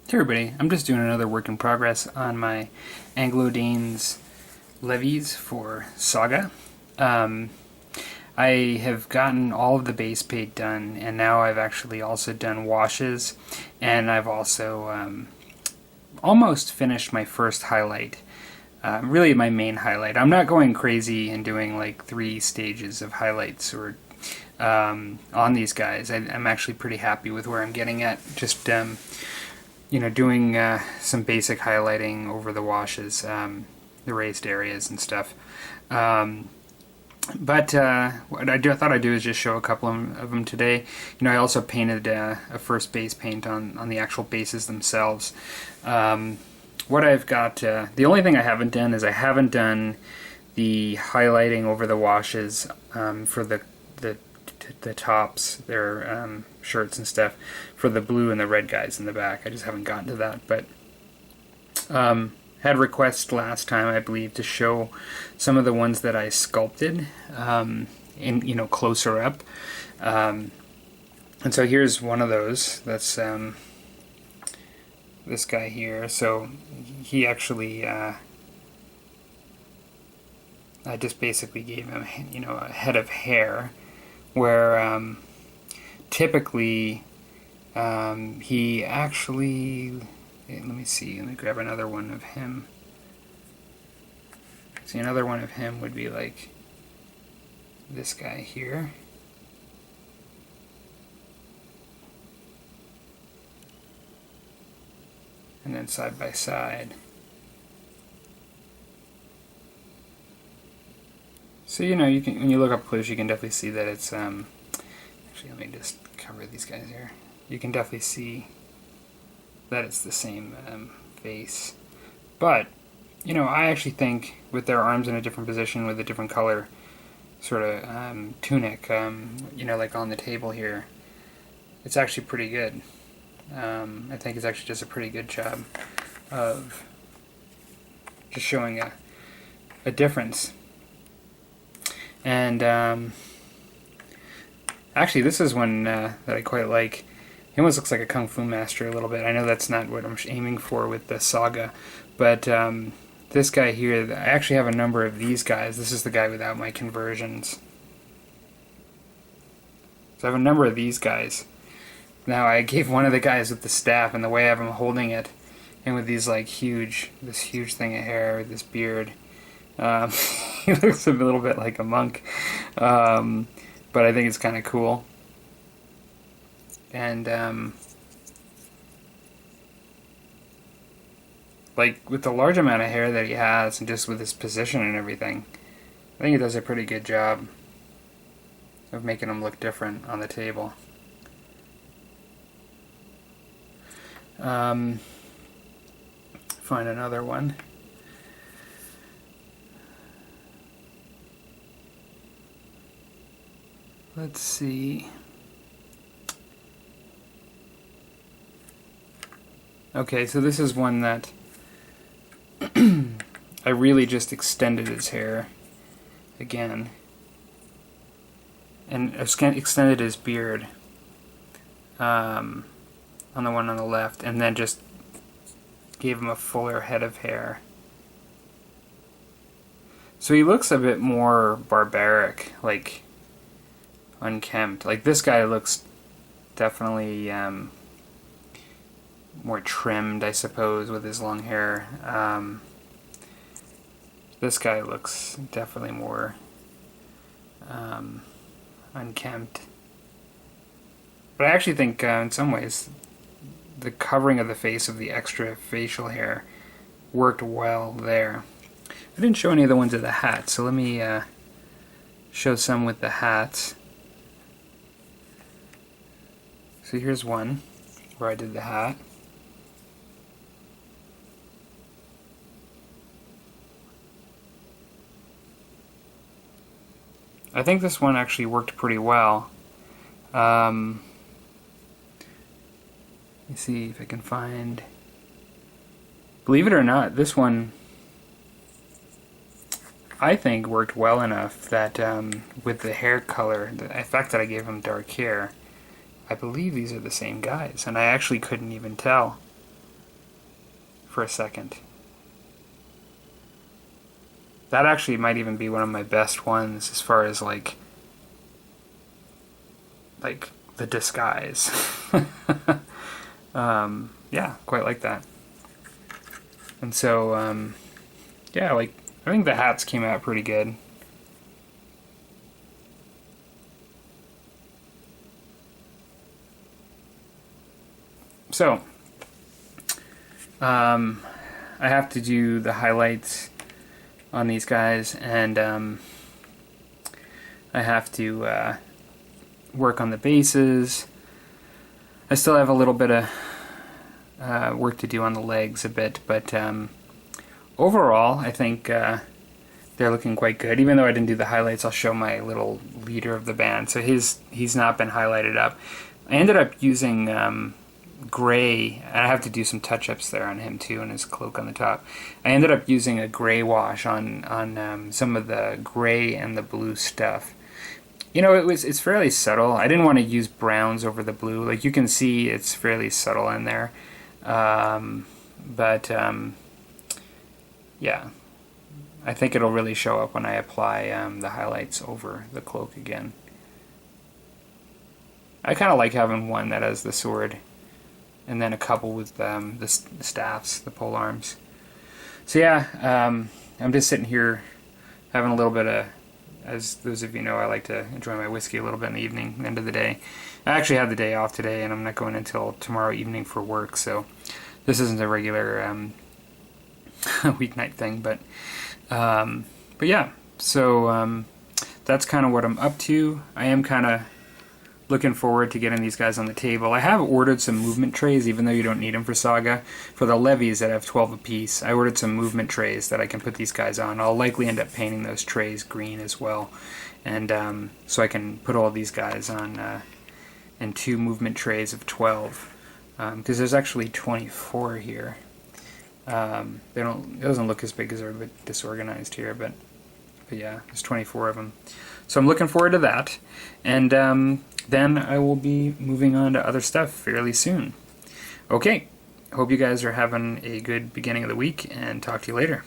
Hey everybody, I'm just doing another work in progress on my Anglo Danes levies for SAGA. I have gotten all of the base paint done, and now I've actually also done washes, and I've also almost finished my first highlight. Really my main highlight. I'm not going crazy and doing like 3 stages of highlights or on these guys. I'm actually pretty happy with where I'm getting at. Just doing some basic highlighting over the washes, the raised areas and stuff. But what I thought I'd do is just show a couple of them today. I also painted a first base paint on the actual bases themselves. What I've got, the only thing I haven't done is I haven't done the highlighting over the washes for the tops, their shirts and stuff, for the blue and the red guys in the back. I just haven't gotten to that, but had requests last time, I believe, to show some of the ones that I sculpted in closer up, and so here's one of those. That's this guy here. So he actually I just basically gave him a head of hair, where typically he actually, let me see, let me grab another one of him. See, another one of him would be like this guy here. And then side by side. So you can, when you look up close, you can definitely see that it's actually, let me just cover these guys here. You can definitely see that it's the same face, but I actually think with their arms in a different position with a different color sort of tunic, like on the table here, it's actually pretty good. I think it's actually just a pretty good job of just showing a difference. And actually, this is one that I quite like. He almost looks like a kung fu master a little bit. I know that's not what I'm aiming for with the SAGA, but this guy here, I actually have a number of these guys. This is the guy without my conversions. So I have a number of these guys. Now, I gave one of the guys with the staff, and the way I have him holding it, and with these like this huge thing of hair, with this beard, he looks a little bit like a monk, but I think it's kind of cool. And like with the large amount of hair that he has, and just with his position and everything, I think he does a pretty good job of making him look different on the table. Find another one. Let's see. Okay, so this is one that I really just extended his hair again, and extended his beard on the one on the left, and then just gave him a fuller head of hair. So he looks a bit more barbaric, like unkempt. Like this guy looks definitely more trimmed, I suppose, with his long hair. This guy looks definitely more unkempt. But I actually think in some ways the covering of the face of the extra facial hair worked well there. I didn't show any of the ones with the hats, so let me show some with the hats. So here's one where I did the hat. I think this one actually worked pretty well. Let me see if I can find... Believe it or not, this one I think worked well enough that with the hair color, the fact that I gave him dark hair, I believe these are the same guys, and I actually couldn't even tell. for a second. That actually might even be one of my best ones as far as like the disguise. Yeah, quite like that. And so, yeah, like, I think the hats came out pretty good. So, I have to do the highlights on these guys, and I have to work on the bases. I still have a little bit of work to do on the legs a bit, but overall I think they're looking quite good. Even though I didn't do the highlights, I'll show my little leader of the band. So he's not been highlighted up. I ended up using gray, and I have to do some touch-ups there on him too, and his cloak on the top. I ended up using a gray wash on some of the gray and the blue stuff. You know, it's fairly subtle. I didn't want to use browns over the blue. Like, you can see it's fairly subtle in there. But yeah, I think it'll really show up when I apply the highlights over the cloak again. I kind of like having one that has the sword, and then a couple with the staffs, the pole arms. So yeah, I'm just sitting here having a little bit of, as those of you know, I like to enjoy my whiskey a little bit in the evening, end of the day. I actually had the day off today, and I'm not going until tomorrow evening for work, so this isn't a regular weeknight thing, but yeah, so that's kind of what I'm up to. I am kind of looking forward to getting these guys on the table. I have ordered some movement trays, even though you don't need them for Saga. For the levies that have 12 apiece, I ordered some movement trays that I can put these guys on. I'll likely end up painting those trays green as well, and so I can put all these guys on in 2 movement trays of 12, because there's actually 24 here. It doesn't look as big because they're a bit disorganized here, but yeah, there's 24 of them. So I'm looking forward to that, and then I will be moving on to other stuff fairly soon. Okay, hope you guys are having a good beginning of the week, and talk to you later.